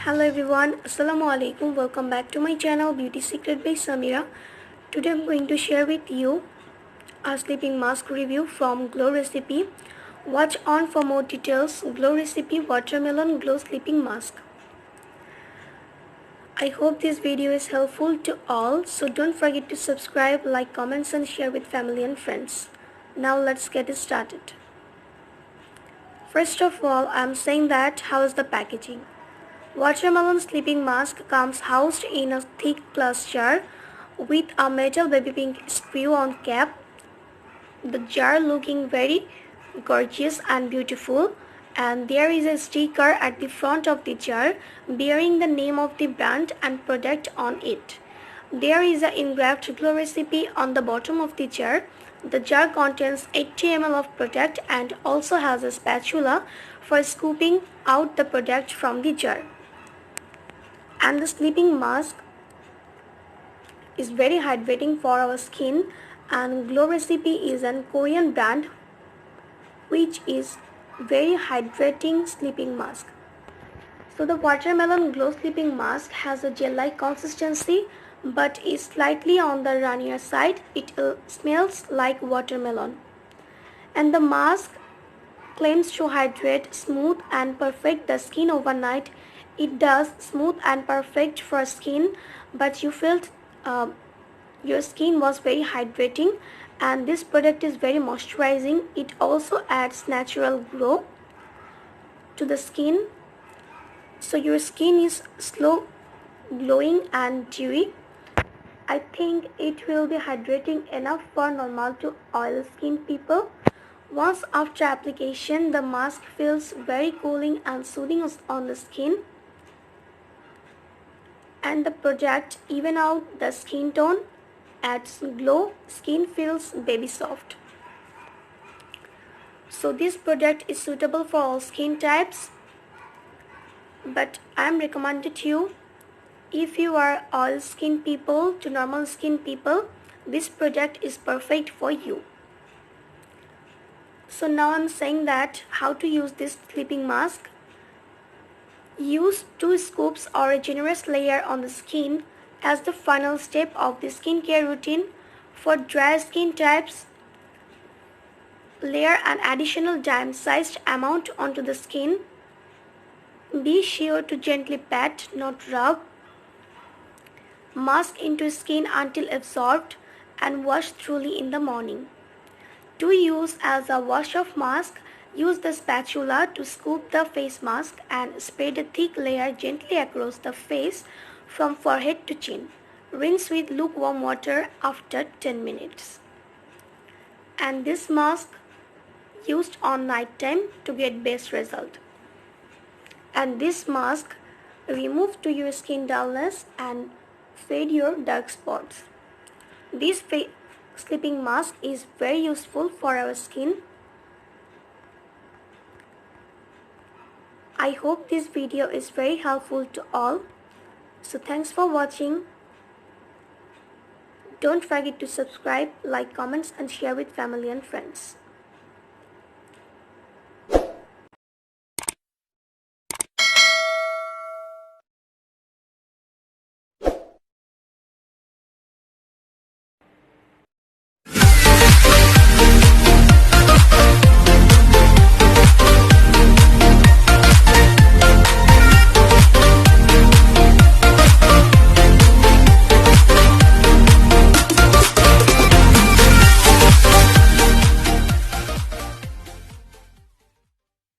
Hello everyone, Assalamu alaikum. Welcome back to my channel Beauty Secret by Samira. Today I'm going to share with you a sleeping mask review from Glow Recipe. Watch on for more details. Glow Recipe Watermelon Glow Sleeping Mask. I hope this video is helpful to all, so don't forget to subscribe, like, comments and share with family and friends. Now let's get started. First of all, I'm saying that how is the packaging. Watermelon sleeping mask comes housed in a thick glass jar with a metal baby pink screw on cap. The jar looking very gorgeous and beautiful, and there is a sticker at the front of the jar bearing the name of the brand and product on it. There is an engraved Glow Recipe on the bottom of the jar. The jar contains 80 ml of product and also has a spatula for scooping out the product from the jar. And the sleeping mask is very hydrating for our skin, and Glow Recipe is a Korean brand which is very hydrating sleeping mask. So the watermelon glow sleeping mask has a gel-like consistency but is slightly on the runnier side. It smells like watermelon, and the mask claims to hydrate, smooth and perfect the skin overnight. It does smooth and perfect for skin, but you felt your skin was very hydrating, and this product is very moisturizing. It also adds natural glow to the skin, so your skin is slow glowing and dewy. I think it will be hydrating enough for normal to oil skin people. Once after application, the mask feels very cooling and soothing on the skin, and the product even out the skin tone, adds glow, skin feels baby soft. So this product is suitable for all skin types, but I am recommended to you if you are oil skin people to normal skin people, this product is perfect for you. So now I'm saying that how to use this sleeping mask. Use 2 scoops or a generous layer on the skin as the final step of the skincare routine. For dry skin types, layer an additional dime-sized amount onto the skin. Be sure to gently pat, not rub. Mask into skin until absorbed and wash thoroughly in the morning. To use as a wash-off mask, use the spatula to scoop the face mask and spread a thick layer gently across the face from forehead to chin. Rinse with lukewarm water after 10 minutes. And this mask used on night time to get best result. And this mask remove to your skin dullness and fade your dark spots. This sleeping mask is very useful for our skin. I hope this video is very helpful to all. So thanks for watching. Don't forget to subscribe, like, comments and share with family and friends.